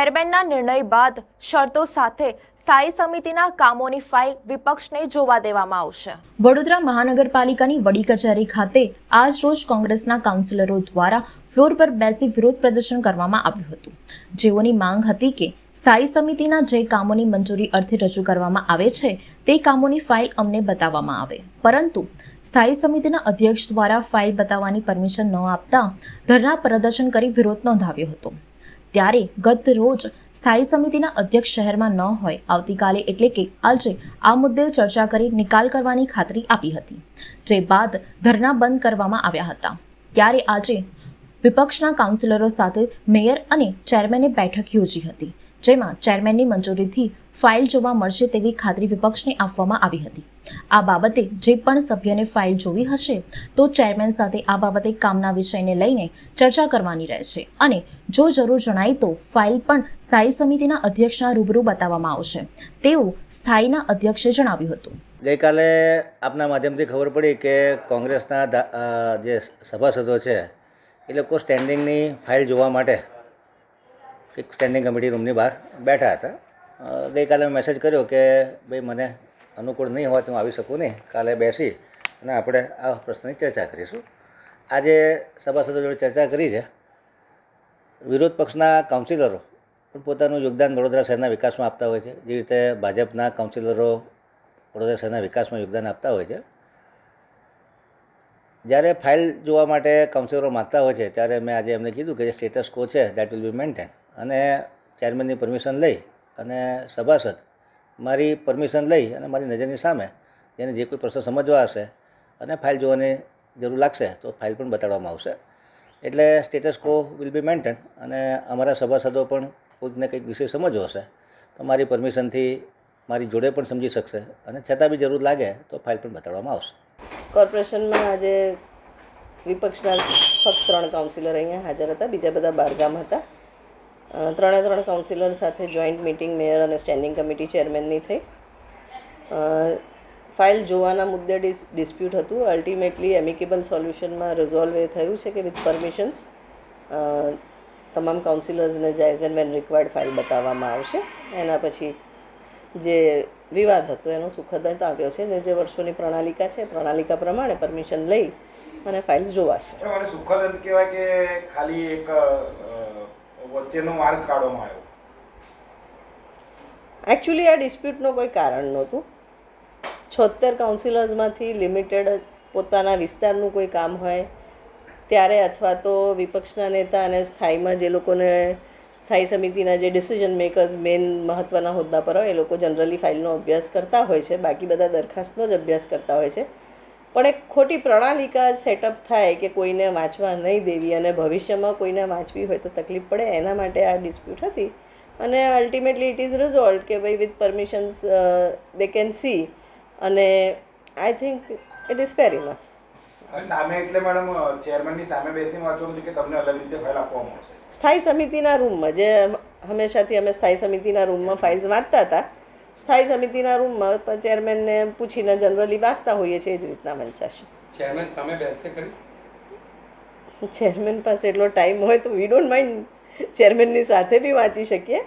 ચેરમેનના નિર્ણય બાદ શરતો સાથે સ્થાયી સમિતિના કામોની ફાઇલ વિપક્ષને જોવા દેવામાં આવશે. વડોદરા મહાનગરપાલિકાની વડી કચેરી ખાતે આજ રોજ કોંગ્રેસના કાઉન્સિલરો દ્વારા ફ્લોર પર બેસી વિરોધ પ્રદર્શન કરવામાં આવ્યું હતું. જેઓની માંગ હતી કે સ્થાયી સમિતિના જે કામોની મંજૂરી અર્થે રજૂ કરવામાં આવે છે તે કામોની ફાઇલ અમને બતાવવામાં આવે, પરંતુ સ્થાયી સમિતિના અધ્યક્ષ દ્વારા ફાઇલ બતાવવાની પરમિશન ન આપતા ધરના પ્રદર્શન કરી વિરોધ નોંધાવ્યો હતો. ત્યારે ગત રોજ સ્થાયી સમિતિના અધ્યક્ષ શહેરમાં ન હોય આવતીકાલે એટલે કે આજે આ મુદ્દે ચર્ચા કરી નિકાલ કરવાની ખાતરી આપી હતી, જે બાદ ધરના બંધ કરવામાં આવ્યા હતા. ત્યારે આજે વિપક્ષના કાઉન્સિલરો સાથે મેયર અને ચેરમેને બેઠક યોજી હતી, જેમાં ચેરમેનની મંજૂરીથી ફાઇલ જોવા મળશે તેવી ખાતરી વિપક્ષને આપવામાં આવી હતી. આ બાબતે જે પણ સભ્યને ફાઇલ જોવી હશે તો ચેરમેન સાથે આ બાબતે કામના વિષયને લઈને ચર્ચા કરવાની રહેશે અને જો જરૂર જણાય તો ફાઇલ પણ સ્થાયી સમિતિના અધ્યક્ષના રૂબરૂ બતાવવામાં આવશે તેવું સ્થાયીના અધ્યક્ષે જણાવ્યું હતું. ગઈકાલે આપના માધ્યમથી ખબર પડી કે કોંગ્રેસના જે સભાસદો છે એ લોકો સ્ટેન્ડિંગની ફાઇલ જોવા માટે એક સ્ટેન્ડિંગ કમિટી રૂમની બહાર બેઠા હતા. ગઈકાલે મેં મેસેજ કર્યો કે ભાઈ મને અનુકૂળ નહીં હોય તો હું આવી શકું નહીં, કાલે બેસી અને આપણે આ પ્રશ્નની ચર્ચા કરીશું. આજે સભાસદો જોડે ચર્ચા કરી છે. વિરોધ પક્ષના કાઉન્સિલરો પણ પોતાનું યોગદાન વડોદરા શહેરના વિકાસમાં આપતા હોય છે, જે રીતે ભાજપના કાઉન્સિલરો વડોદરા શહેરના વિકાસમાં યોગદાન આપતા હોય છે. જ્યારે ફાઇલ જોવા માટે કાઉન્સિલરો માગતા હોય છે ત્યારે મેં આજે એમને કીધું કે જે સ્ટેટસ કો છે દેટ વિલ બી મેન્ટેન, અને ચેરમેનની પરમિશન લઈ અને સભાસદ મારી પરમિશન લઈ અને મારી નજરની સામે જેને જે કોઈ પ્રશ્ન સમજવા હશે અને ફાઇલ જોવાની જરૂર લાગશે તો ફાઇલ પણ બતાડવામાં આવશે. એટલે સ્ટેટસ કો વિલ બી મેન્ટેન, અને અમારા સભાસદો પણ કોઈકને કંઈક વિષય સમજવો હશે તો મારી પરમિશનથી મારી જોડે પણ સમજી શકશે, અને છતાં બી જરૂર લાગે તો ફાઇલ પણ બતાડવામાં આવશે. કોર્પોરેશનમાં આજે વિપક્ષના ફક્ત 3 કાઉન્સિલર અહીંયા હાજર હતા, બીજા બધા બહારગામ હતા. 3 કાઉન્સિલર સાથે જોઈન્ટ મિટિંગ મેયર અને સ્ટેન્ડિંગ કમિટી ચેરમેનની થઈ. ફાઇલ જોવાના મુદ્દે ડિસ્પ્યુટ હતું. અલ્ટિમેટલી એમિકેબલ સોલ્યુશનમાં રિઝોલ્વ એ થયું છે કે વિથ પરમિશન્સ તમામ કાઉન્સિલર્સને જાયઝ એન્ડ વેન રિક્વાયર્ડ ફાઇલ બતાવવામાં આવશે. એના પછી જે વિવાદ હતો એનો સુખદ અંત આવ્યો છે, અને જે વર્ષોની પ્રણાલિકા છે પ્રણાલિકા પ્રમાણે પરમિશન લઈ અને ફાઇલ્સ જોવાશે. મને સુખદ અંત કહેવાય કે ખાલી એક વચ્ચેનો માર્ગ કાઢવામાં આવ્યો? એકચ્યુઅલી આ ડિસ્પ્યુટનો કોઈ કારણ નહોતું. 76 કાઉન્સિલર્સમાંથી લિમિટેડ પોતાના વિસ્તારનું કોઈ કામ હોય ત્યારે, અથવા તો વિપક્ષના નેતા અને સ્થાયીમાં જે લોકોને સ્થાયી સમિતિના જે ડિસિઝન મેકર્સ મેઇન મહત્ત્વના હોદ્દા પર હોય એ લોકો જનરલી ફાઇલનો અભ્યાસ કરતા હોય છે, બાકી બધા દરખાસ્તનો જ અભ્યાસ કરતા હોય છે. પણ એક ખોટી પ્રણાલિકા સેટઅપ થાય કે કોઈને વાંચવા નહીં દેવી અને ભવિષ્યમાં કોઈને વાંચવી હોય તો તકલીફ પડે, એના માટે આ ડિસ્પ્યુટ હતી. અને અલ્ટિમેટલી ઇટ ઇઝ રિઝોલ્વ કે ભાઈ with permissions they can see, અને I think it is fair enough. સામે એટલે મેડમ ચેરમેનની સામે બેસીને વાંચવાનું છે કે તમને અલગ રીતે ફાઇલ આપવામાં આવશે? સ્થાયી સમિતિના રૂમમાં, જે હંમેશાથી અમે સ્થાયી સમિતિના રૂમમાં ફાઇલ્સ વાંચતા હતા, સ્થાયી સમિતિના રૂમમાં ચેરમેનને પૂછીને જનરલી વાંચતા હોઈએ છીએ, એ જ રીતના વંચાશે. ચેરમેન સામે બેસશે ખરી? ચેરમેન પાસે એટલો ટાઈમ હોય તો વી ડોન્ટ માઇન્ડ ચેરમેનની સાથે બી વાંચી શકીએ.